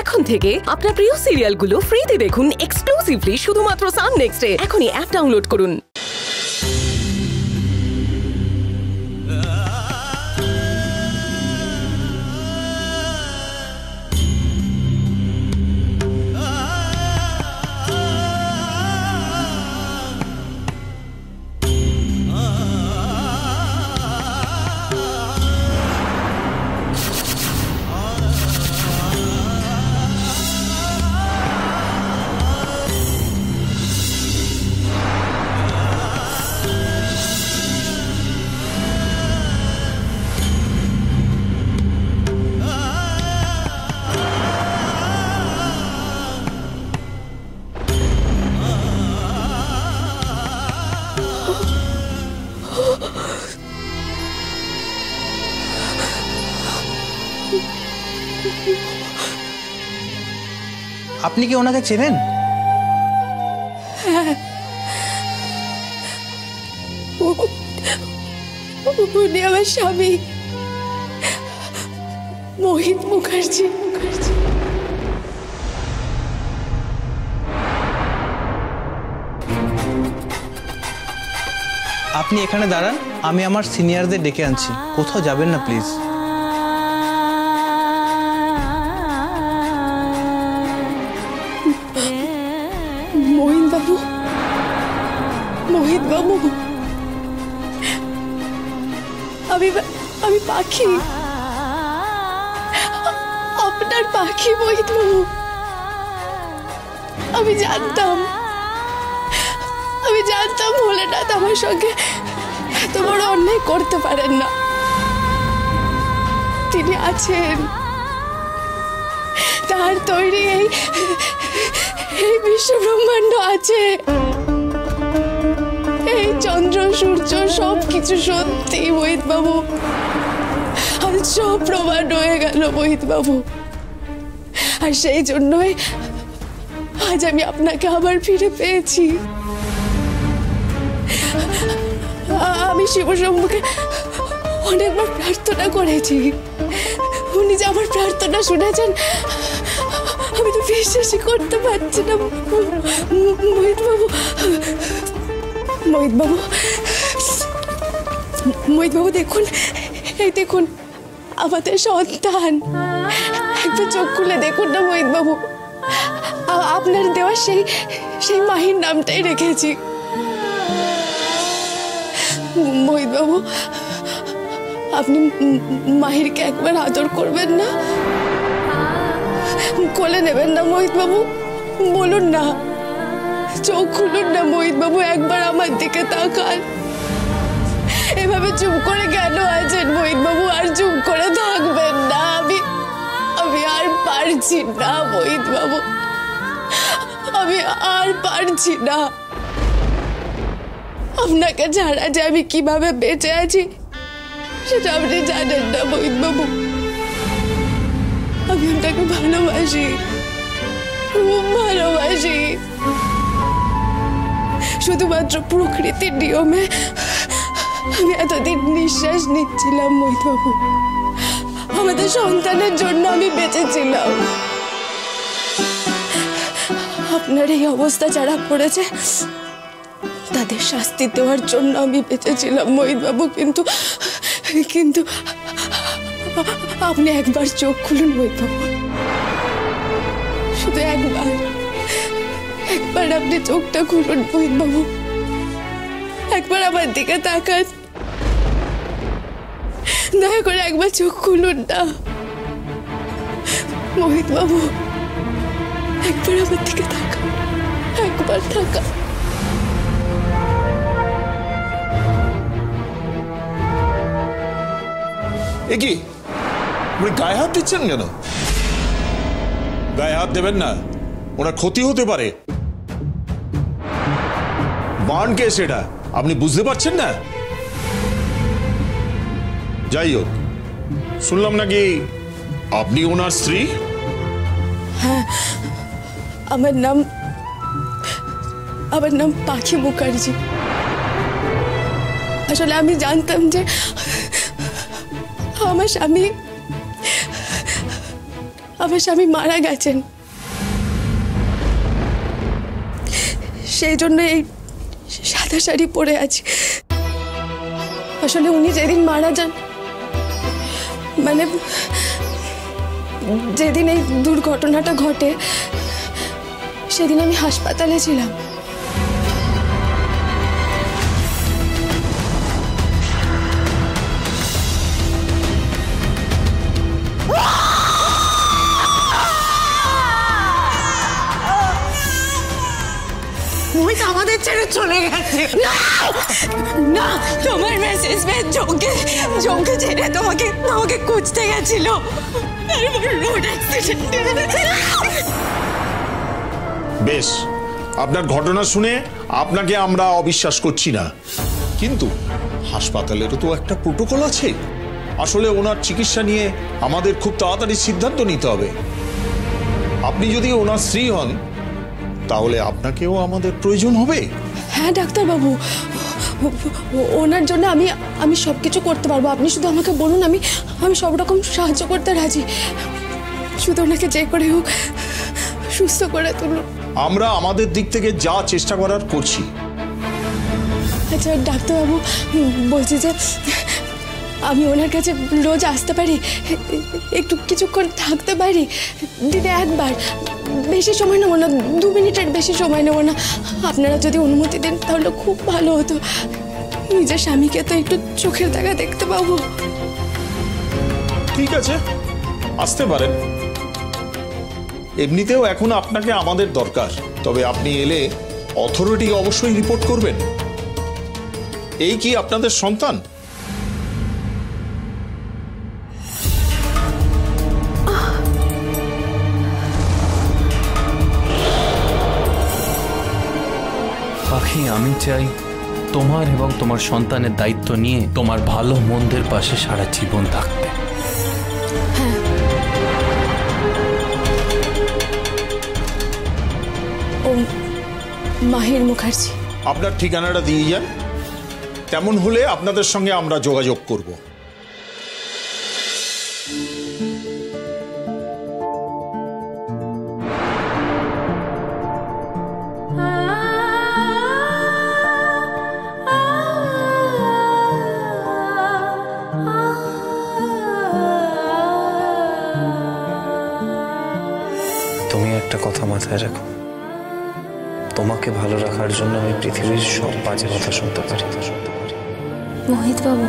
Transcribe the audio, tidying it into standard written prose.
এখন থেকে আপনার প্রিয় সিরিয়ালগুলো ফ্রিতে দেখুন এক্সক্লুসিভলি শুধুমাত্র সান নেক্সটে। এখনই অ্যাপ ডাউনলোড করুন। আপনি কি ওনাকে চেনেন? উনি আমার স্বামী মোহিত মুখার্জি। আপনি এখানে দাঁড়ান, আমি আমার সিনিয়রদের ডেকে আনছি। কোথাও যাবেন না প্লিজ। মোহিত বাবু, আমি পাখি, আপনার পাখি মোহিত বাবু। আমি জানতাম ভোলেনাথ আমার সঙ্গে এত বড় অন্যায় করতে পারেন না। তিনি আছেন, তার তৈরি এই বিশ্ব ব্রহ্মাণ্ড আছে। এই চন্দ্র সূর্য সবকিছু সত্যি মোহিত বাবু, আজ সব প্রমাণ হয়ে গেল মোহিত বাবু। আর সেই জন্যই আজ আমি আপনাকে আবার ফিরে পেয়েছি। আমি শিবশম্ভুকে অনেকবার প্রার্থনা করেছি, উনি যে আমার প্রার্থনা শুনেছেন আমি তো বিশ্বাসই করতে পারছি না মোহিত বাবু। মোহিত বাবু দেখুন, এই দেখুন আমাদের সন্তান। একটু চোখ খুলে দেখুন না মোহিত বাবু, আপনার দেওয়া সেই মাহির নামটাই রেখেছি। মোহিত বাবু, আপনি মাহিরকে একবার আদর করবেন না? কোলে নেবেন না মোহিত বাবু? বলুন না, চোখ খুলুন না মোহিত বাবু, একবার আমার দিকে তাকান। এভাবে চুপ করে কেন আছেন মোহিত বাবু? আর চুপ করে থাকবেন না। আমি আর পারছি না মোহিত বাবু, আমি আর পারছি না। আপনাকে ছাড়া যে আমি কিভাবে বেঁচে আছি সেটা আপনি জানেন না মোহিত বাবু। আমি আপনাকে ভালোবাসি, খুব ভালোবাসি। শুধুমাত্র প্রকৃতির নিয়মে আমি এতদিন নিঃশ্বাস নিচ্ছিলাম মোহিত বাবু। আমাদের সন্তানের জন্য আমি বেঁচেছিলাম। আপনার এই অবস্থা যারা পড়েছে তাদের শাস্তি দেওয়ার জন্য আমি বেঁচেছিলাম মোহিত বাবু। কিন্তু আপনি একবার চোখ খুলুন মোহিত বাবু, শুধু একবার আপনি চোখটা খুলুন মোহিত বাবু, একবার আমার দিকে তাকান, দয়া করে একবার চোখ খুলুন না মোহিত বাবু, একবার আমার দিকে তাকান, একবার তাকান। কি আপনি গায়ে হাত দিচ্ছেন কেন? গায়ে হাত দেবেন না, ওনার ক্ষতি হতে পারে। বার্ন কেস এটা, আপনি বুঝতে পারছেন না? যাই হোক, শুনলাম নাকি আপনি ওনার স্ত্রী? হ্যাঁ, আমার নাম পাখি মুখার্জি। আসলে আমি জানতাম যে আমার স্বামী আমার স্বামী মারা গেছেন, সেই জন্য এই সাদা শাড়ি পরে আছি। আসলে উনি যেদিন মারা যান, মানে যেদিন এই দুর্ঘটনাটা ঘটে, সেদিন আমি হাসপাতালে ছিলাম। মোহিত আমাদের ছেড়ে চলে গেছে। না, তোমার মেসেজ জমকে ছেড়ে তোমাকে খুঁজতে গেছিল, রোড অ্যাক্সিডেন্টে। বেশ, আপনার ঘটনা শুনে আপনাকে আমরা অবিশ্বাস করছি না, কিন্তু হাসপাতালেরও তো একটা প্রোটোকল আছে। আসলে ওনার চিকিৎসা নিয়ে আমাদের খুব তাড়াতাড়ি সিদ্ধান্ত নিতে হবে। আপনি যদি ওনার স্ত্রী হন, তাহলে আপনাকেও আমাদের প্রয়োজন হবে। হ্যাঁ ডাক্তারবাবু, ওনার জন্য আমি সব কিছু করতে পারবো। আপনি শুধু আমাকে বলুন, আমি সব রকম সাহায্য করতে রাজি। শুধু ওনাকে যে করে হোক সুস্থ করে তুলুন। আমরা আমাদের দিক থেকে যা চেষ্টা করার করছি। আচ্ছা ডাক্তারবাবু, বলছি যে আমি ওনার কাছে রোজ আসতে পারি, একটু কিছুক্ষণ থাকতে পারি, দিনে একবার, বেশি সময় নেবো না, 2 মিনিটের বেশি সময় নেবো না। আপনারা যদি অনুমতি দেন তাহলে খুব ভালো হতো। নিজের স্বামীকে তো একটু চোখের দেখা দেখতে পাবো। ঠিক আছে, আসতে পারেন। এমনিতেও এখন আপনাকে আমাদের দরকার, তবে আপনি এলে অথরিটি অবশ্যই রিপোর্ট করবেন। এই কি আপনাদের সন্তান? পাখি, আমি চাই তোমার এবং তোমার সন্তানের দায়িত্ব নিয়ে তোমার ভালো মন্দের পাশে সারা জীবন থাকতে। ও মাহির মুখার্জি। আপনার ঠিকানাটা দিয়ে যান, তেমন হলে আপনাদের সঙ্গে আমরা যোগাযোগ করব। তুমি একটা কথা মাথায় রাখো, তোমাকে ভালো রাখার জন্য আমি পৃথিবীর সব বাজে কথা শুনতে পারি। মোহিত বাবু,